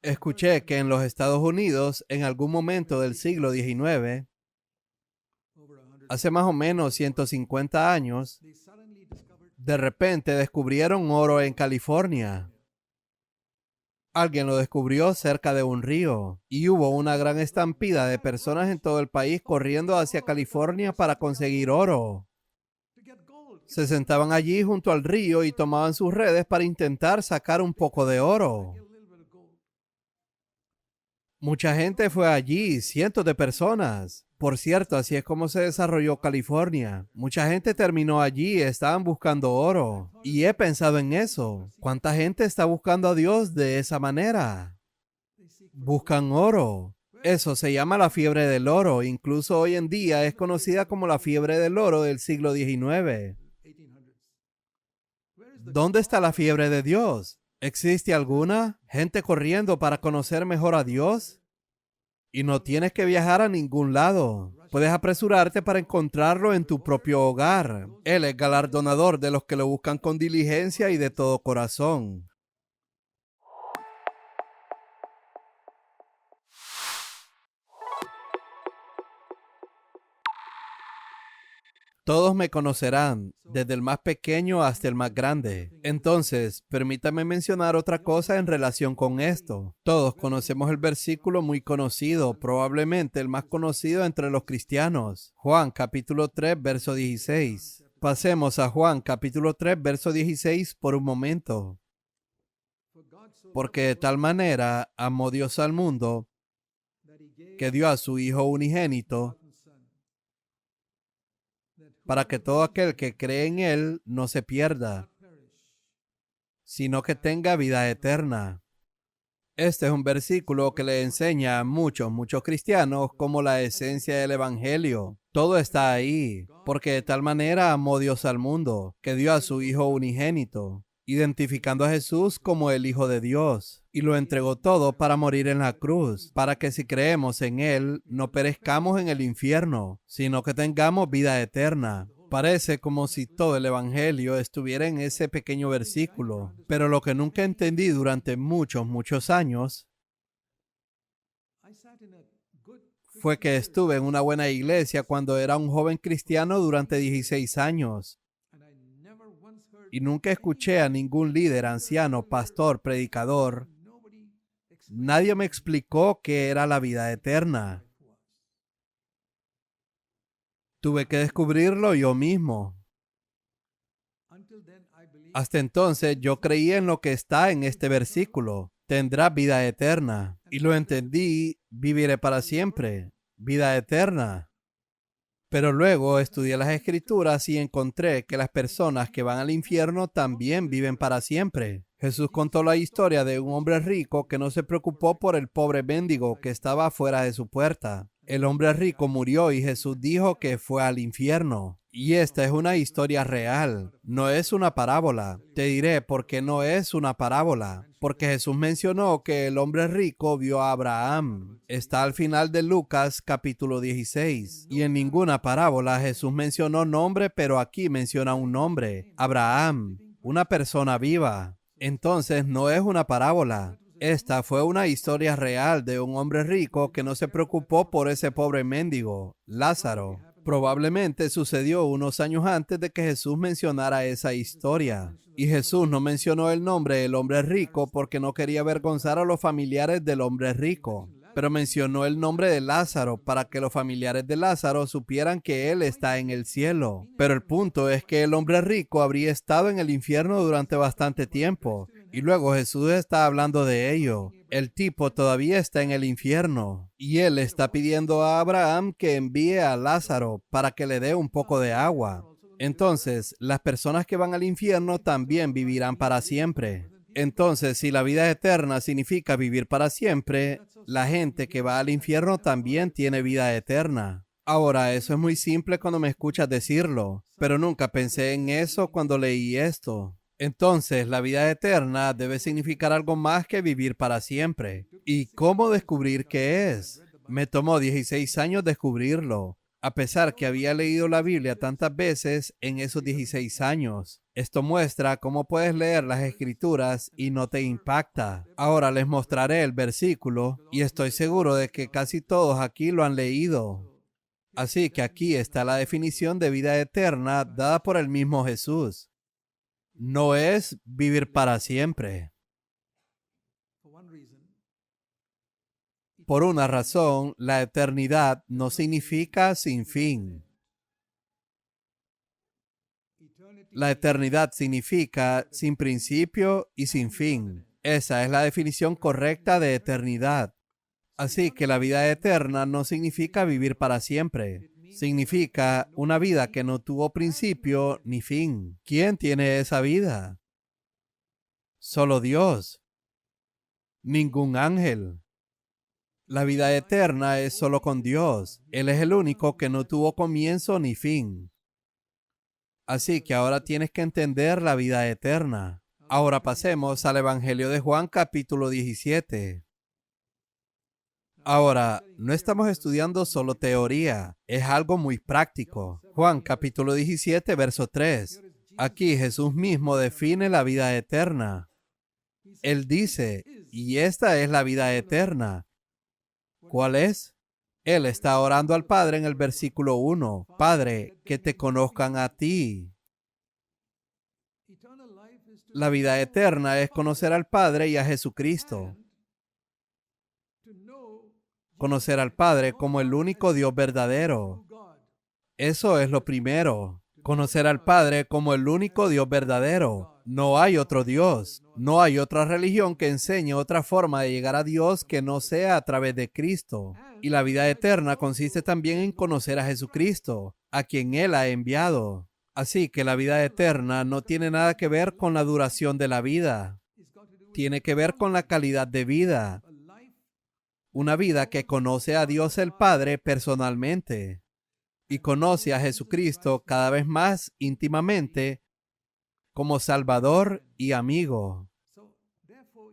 Escuché que en los Estados Unidos, en algún momento del siglo XIX, hace más o menos 150 años, de repente descubrieron oro en California. Alguien lo descubrió cerca de un río y hubo una gran estampida de personas en todo el país corriendo hacia California para conseguir oro. Se sentaban allí junto al río y tomaban sus redes para intentar sacar un poco de oro. Mucha gente fue allí, cientos de personas. Por cierto, así es como se desarrolló California. Mucha gente terminó allí, estaban buscando oro. Y he pensado en eso. ¿Cuánta gente está buscando a Dios de esa manera? Buscan oro. Eso se llama la fiebre del oro. Incluso hoy en día es conocida como la fiebre del oro del siglo XIX. ¿Dónde está la fiebre de Dios? ¿Existe alguna? ¿Gente corriendo para conocer mejor a Dios? Y no tienes que viajar a ningún lado. Puedes apresurarte para encontrarlo en tu propio hogar. Él es galardonador de los que lo buscan con diligencia y de todo corazón. Todos me conocerán, desde el más pequeño hasta el más grande. Entonces, permítame mencionar otra cosa en relación con esto. Todos conocemos el versículo muy conocido, probablemente el más conocido entre los cristianos. Juan capítulo 3, verso 16. Pasemos a Juan capítulo 3, verso 16 por un momento. Porque de tal manera amó Dios al mundo, que dio a su Hijo unigénito, para que todo aquel que cree en Él no se pierda, sino que tenga vida eterna. Este es un versículo que le enseña a muchos cristianos como la esencia del Evangelio. Todo está ahí, porque de tal manera amó Dios al mundo, que dio a su Hijo unigénito, identificando a Jesús como el Hijo de Dios, y lo entregó todo para morir en la cruz, para que si creemos en Él, no perezcamos en el infierno, sino que tengamos vida eterna. Parece como si todo el Evangelio estuviera en ese pequeño versículo, pero lo que nunca entendí durante muchos años fue que estuve en una buena iglesia cuando era un joven cristiano durante 16 años y nunca escuché a ningún líder, anciano, pastor, predicador. Nadie me explicó qué era la vida eterna. Tuve que descubrirlo yo mismo. Hasta entonces yo creía en lo que está en este versículo. Tendrá vida eterna. Y lo entendí, viviré para siempre. Vida eterna. Pero luego estudié las escrituras y encontré que las personas que van al infierno también viven para siempre. Jesús contó la historia de un hombre rico que no se preocupó por el pobre mendigo que estaba fuera de su puerta. El hombre rico murió y Jesús dijo que fue al infierno. Y esta es una historia real, no es una parábola. Te diré por qué no es una parábola. Porque Jesús mencionó que el hombre rico vio a Abraham. Está al final de Lucas capítulo 16. Y en ninguna parábola Jesús mencionó nombre, pero aquí menciona un nombre, Abraham, una persona viva. Entonces no es una parábola. Esta fue una historia real de un hombre rico que no se preocupó por ese pobre mendigo, Lázaro. Probablemente sucedió unos años antes de que Jesús mencionara esa historia. Y Jesús no mencionó el nombre del hombre rico porque no quería avergonzar a los familiares del hombre rico. Pero mencionó el nombre de Lázaro para que los familiares de Lázaro supieran que él está en el cielo. Pero el punto es que el hombre rico habría estado en el infierno durante bastante tiempo. Y luego Jesús está hablando de ello. El tipo todavía está en el infierno. Y él está pidiendo a Abraham que envíe a Lázaro para que le dé un poco de agua. Entonces, las personas que van al infierno también vivirán para siempre. Entonces, si la vida eterna significa vivir para siempre, la gente que va al infierno también tiene vida eterna. Ahora, eso es muy simple cuando me escuchas decirlo, pero nunca pensé en eso cuando leí esto. Entonces, la vida eterna debe significar algo más que vivir para siempre. ¿Y cómo descubrir qué es? Me tomó 16 años descubrirlo. a pesar que había leído la Biblia tantas veces en esos 16 años. Esto muestra cómo puedes leer las Escrituras y no te impacta. Ahora les mostraré el versículo y estoy seguro de que casi todos aquí lo han leído. Así que aquí está la definición de vida eterna dada por el mismo Jesús. No es vivir para siempre. Por una razón, la eternidad no significa sin fin. La eternidad significa sin principio y sin fin. Esa es la definición correcta de eternidad. Así que la vida eterna no significa vivir para siempre. Significa una vida que no tuvo principio ni fin. ¿Quién tiene esa vida? Solo Dios. Ningún ángel. La vida eterna es solo con Dios. Él es el único que no tuvo comienzo ni fin. Así que ahora tienes que entender la vida eterna. Ahora pasemos al Evangelio de Juan capítulo 17. Ahora, no estamos estudiando solo teoría, es algo muy práctico. Juan capítulo 17, verso 3. Aquí Jesús mismo define la vida eterna. Él dice, y esta es la vida eterna. ¿Cuál es? Él está orando al Padre en el versículo 1. Padre, que te conozcan a ti. La vida eterna es conocer al Padre y a Jesucristo. Conocer al Padre como el único Dios verdadero. Eso es lo primero. Conocer al Padre como el único Dios verdadero. No hay otro Dios. No hay otra religión que enseñe otra forma de llegar a Dios que no sea a través de Cristo. Y la vida eterna consiste también en conocer a Jesucristo, a quien Él ha enviado. Así que la vida eterna no tiene nada que ver con la duración de la vida. Tiene que ver con la calidad de vida. Una vida que conoce a Dios el Padre personalmente y conoce a Jesucristo cada vez más íntimamente como Salvador y amigo.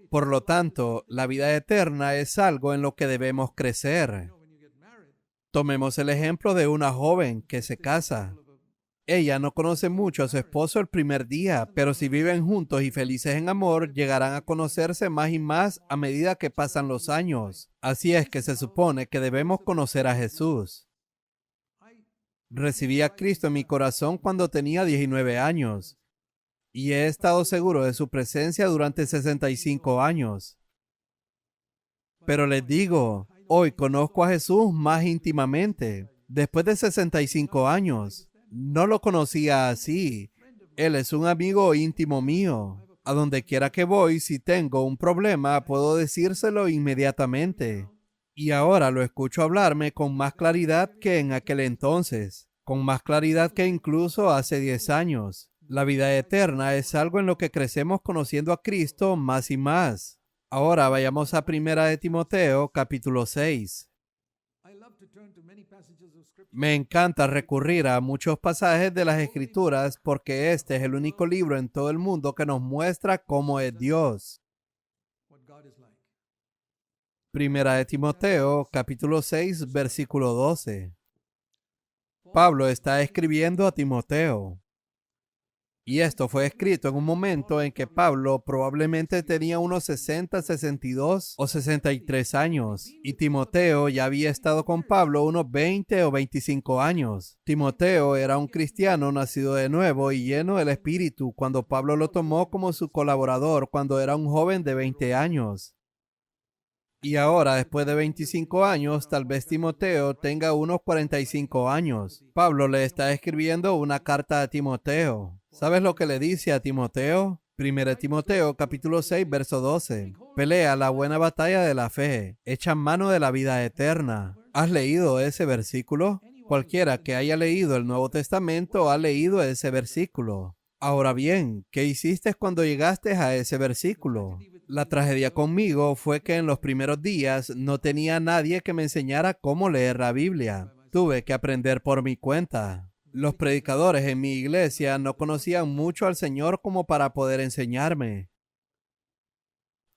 Por lo tanto, la vida eterna es algo en lo que debemos crecer. Tomemos el ejemplo de una joven que se casa. Ella no conoce mucho a su esposo el primer día, pero si viven juntos y felices en amor, llegarán a conocerse más y más a medida que pasan los años. Así es que se supone que debemos conocer a Jesús. Recibí a Cristo en mi corazón cuando tenía 19 años y he estado seguro de su presencia durante 65 años. Pero les digo, hoy conozco a Jesús más íntimamente. Después de 65 años, no lo conocía así. Él es un amigo íntimo mío. A donde quiera que voy, si tengo un problema, puedo decírselo inmediatamente. Y ahora lo escucho hablarme con más claridad que en aquel entonces, con más claridad que incluso hace 10 años. La vida eterna es algo en lo que crecemos conociendo a Cristo más y más. Ahora vayamos a Primera de Timoteo, capítulo 6. Me encanta recurrir a muchos pasajes de las Escrituras porque este es el único libro en todo el mundo que nos muestra cómo es Dios. Primera de Timoteo, capítulo 6, versículo 12. Pablo está escribiendo a Timoteo. Y esto fue escrito en un momento en que Pablo probablemente tenía unos 60, 62 o 63 años. Y Timoteo ya había estado con Pablo unos 20 o 25 años. Timoteo era un cristiano nacido de nuevo y lleno del Espíritu cuando Pablo lo tomó como su colaborador cuando era un joven de 20 años. Y ahora, después de 25 años, tal vez Timoteo tenga unos 45 años. Pablo le está escribiendo una carta a Timoteo. ¿Sabes lo que le dice a Timoteo? 1 Timoteo, capítulo 6, verso 12. Pelea la buena batalla de la fe. Echa mano de la vida eterna. ¿Has leído ese versículo? Cualquiera que haya leído el Nuevo Testamento ha leído ese versículo. Ahora bien, ¿qué hiciste cuando llegaste a ese versículo? La tragedia conmigo fue que en los primeros días no tenía nadie que me enseñara cómo leer la Biblia. Tuve que aprender por mi cuenta. Los predicadores en mi iglesia no conocían mucho al Señor como para poder enseñarme.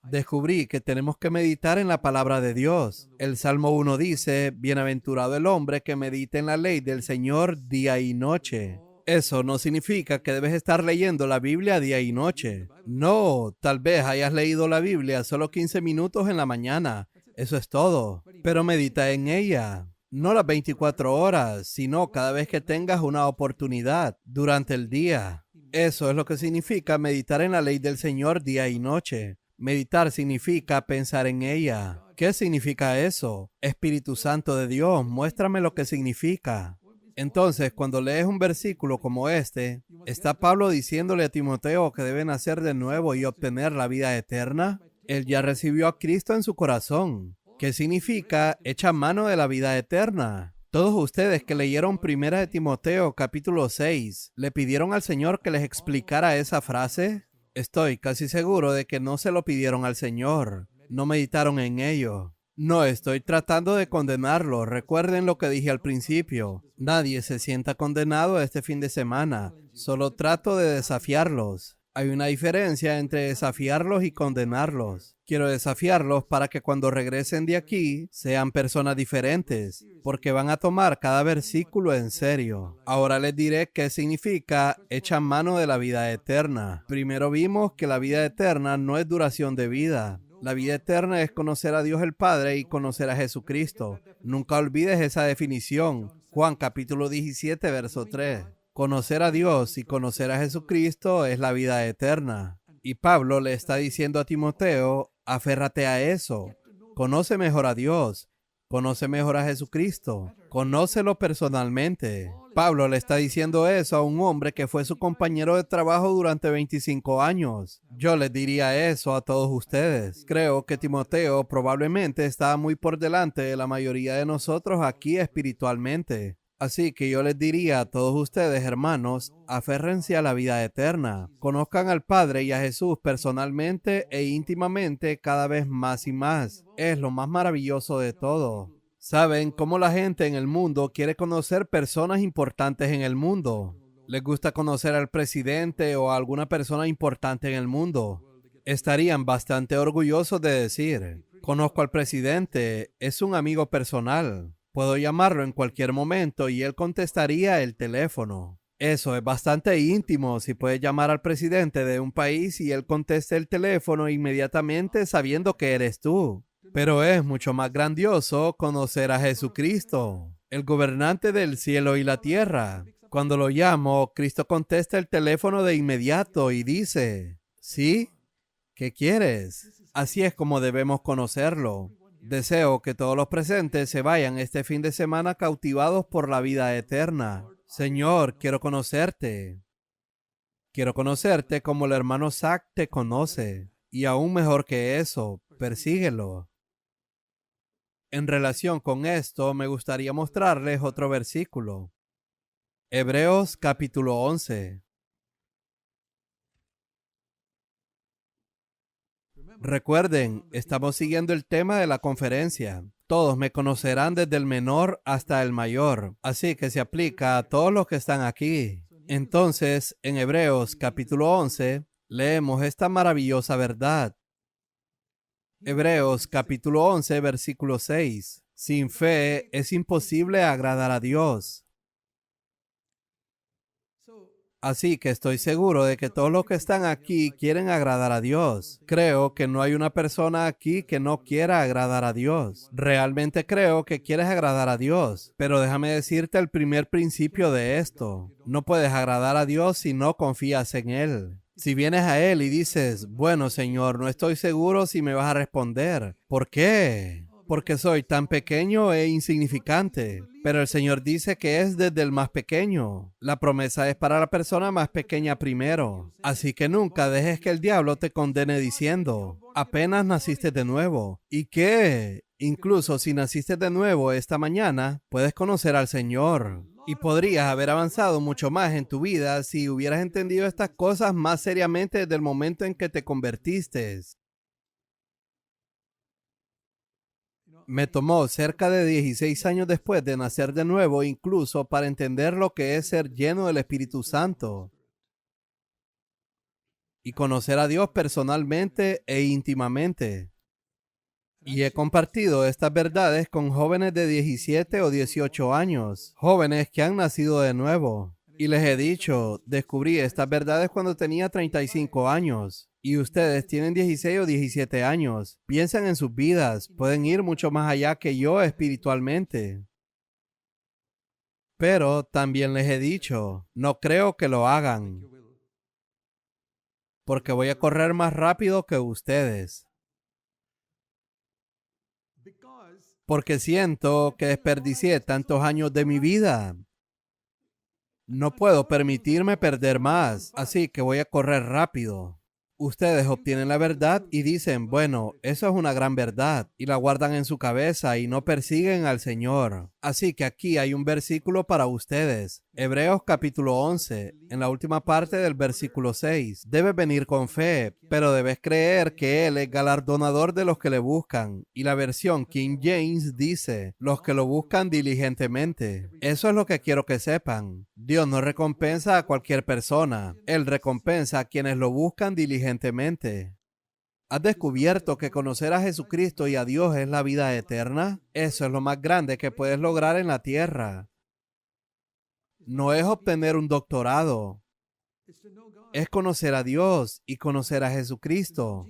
descubrí que tenemos que meditar en la palabra de Dios. El Salmo 1 dice, bienaventurado el hombre que medita en la ley del Señor día y noche. Eso no significa que debes estar leyendo la Biblia día y noche. No, tal vez hayas leído la Biblia solo 15 minutos en la mañana. Eso es todo. Pero medita en ella. No las 24 horas, sino cada vez que tengas una oportunidad durante el día. Eso es lo que significa meditar en la ley del Señor día y noche. Meditar significa pensar en ella. ¿Qué significa eso? Espíritu Santo de Dios, muéstrame lo que significa. Entonces, cuando lees un versículo como este, ¿está Pablo diciéndole a Timoteo que debe nacer de nuevo y obtener la vida eterna? Él ya recibió a Cristo en su corazón. ¿Qué significa echa mano de la vida eterna? Todos ustedes que leyeron 1 de Timoteo capítulo 6, ¿le pidieron al Señor que les explicara esa frase? Estoy casi seguro de que no se lo pidieron al Señor. No meditaron en ello. No estoy tratando de condenarlo. Recuerden lo que dije al principio. Nadie se sienta condenado este fin de semana. Solo trato de desafiarlos. Hay una diferencia entre desafiarlos y condenarlos. Quiero desafiarlos para que cuando regresen de aquí sean personas diferentes, porque van a tomar cada versículo en serio. Ahora les diré qué significa echan mano de la vida eterna. Primero vimos que la vida eterna no es duración de vida. La vida eterna es conocer a Dios el Padre y conocer a Jesucristo. Nunca olvides esa definición. Juan capítulo 17, verso 3. Conocer a Dios y conocer a Jesucristo es la vida eterna. Y Pablo le está diciendo a Timoteo, aférrate a eso. Conoce mejor a Dios. Conoce mejor a Jesucristo. Conócelo personalmente. Pablo le está diciendo eso a un hombre que fue su compañero de trabajo durante 25 años. Yo les diría eso a todos ustedes. Creo que Timoteo probablemente estaba muy por delante de la mayoría de nosotros aquí espiritualmente. Así que yo les diría a todos ustedes, hermanos, aférrense a la vida eterna. Conozcan al Padre y a Jesús personalmente e íntimamente cada vez más y más. Es lo más maravilloso de todo. ¿Saben cómo la gente en el mundo quiere conocer personas importantes en el mundo? Les gusta conocer al presidente o a alguna persona importante en el mundo. Estarían bastante orgullosos de decir, conozco al presidente, es un amigo personal. Puedo llamarlo en cualquier momento y él contestaría el teléfono. Eso es bastante íntimo si puedes llamar al presidente de un país y él conteste el teléfono inmediatamente sabiendo que eres tú. Pero es mucho más grandioso conocer a Jesucristo, el gobernante del cielo y la tierra. Cuando lo llamo, Cristo contesta el teléfono de inmediato y dice, ¿sí? ¿Qué quieres? Así es como debemos conocerlo. Deseo que todos los presentes se vayan este fin de semana cautivados por la vida eterna. Señor, quiero conocerte. Quiero conocerte como el hermano Zach te conoce. Y aún mejor que eso, persíguelo. En relación con esto, me gustaría mostrarles otro versículo. Hebreos capítulo 11. Recuerden, estamos siguiendo el tema de la conferencia. Todos me conocerán desde el menor hasta el mayor, así que se aplica a todos los que están aquí. Entonces, en Hebreos capítulo 11, leemos esta maravillosa verdad. Hebreos capítulo 11, versículo 6. Sin fe es imposible agradar a Dios. Así que estoy seguro de que todos los que están aquí quieren agradar a Dios. Creo que no hay una persona aquí que no quiera agradar a Dios. Realmente creo que quieres agradar a Dios. Pero déjame decirte el primer principio de esto. No puedes agradar a Dios si no confías en Él. Si vienes a Él y dices, bueno, Señor, no estoy seguro si me vas a responder. ¿Por qué? Porque soy tan pequeño e insignificante. Pero el Señor dice que es desde el más pequeño. La promesa es para la persona más pequeña primero. Así que nunca dejes que el diablo te condene diciendo, apenas naciste de nuevo. ¿Y qué? Incluso si naciste de nuevo esta mañana, puedes conocer al Señor. Y podrías haber avanzado mucho más en tu vida si hubieras entendido estas cosas más seriamente desde el momento en que te convertiste. Me tomó cerca de 16 años después de nacer de nuevo, incluso para entender lo que es ser lleno del Espíritu Santo. y conocer a Dios personalmente e íntimamente. Y he compartido estas verdades con jóvenes de 17 o 18 años, jóvenes que han nacido de nuevo. Y les he dicho, descubrí estas verdades cuando tenía 35 años. Y ustedes tienen 16 o 17 años. Piensan en sus vidas, pueden ir mucho más allá que yo espiritualmente. Pero también les he dicho, no creo que lo hagan, porque voy a correr más rápido que ustedes. Porque siento que desperdicié tantos años de mi vida. No puedo permitirme perder más, así que voy a correr rápido. Ustedes obtienen la verdad y dicen, bueno, eso es una gran verdad, y la guardan en su cabeza y no persiguen al Señor. Así que aquí hay un versículo para ustedes. Hebreos capítulo 11, en la última parte del versículo 6. Debes venir con fe, pero debes creer que Él es galardonador de los que le buscan. Y la versión King James dice, los que lo buscan diligentemente. Eso es lo que quiero que sepan. Dios no recompensa a cualquier persona. Él recompensa a quienes lo buscan diligentemente. ¿Has descubierto que conocer a Jesucristo y a Dios es la vida eterna? Eso es lo más grande que puedes lograr en la tierra. No es obtener un doctorado. Es conocer a Dios y conocer a Jesucristo.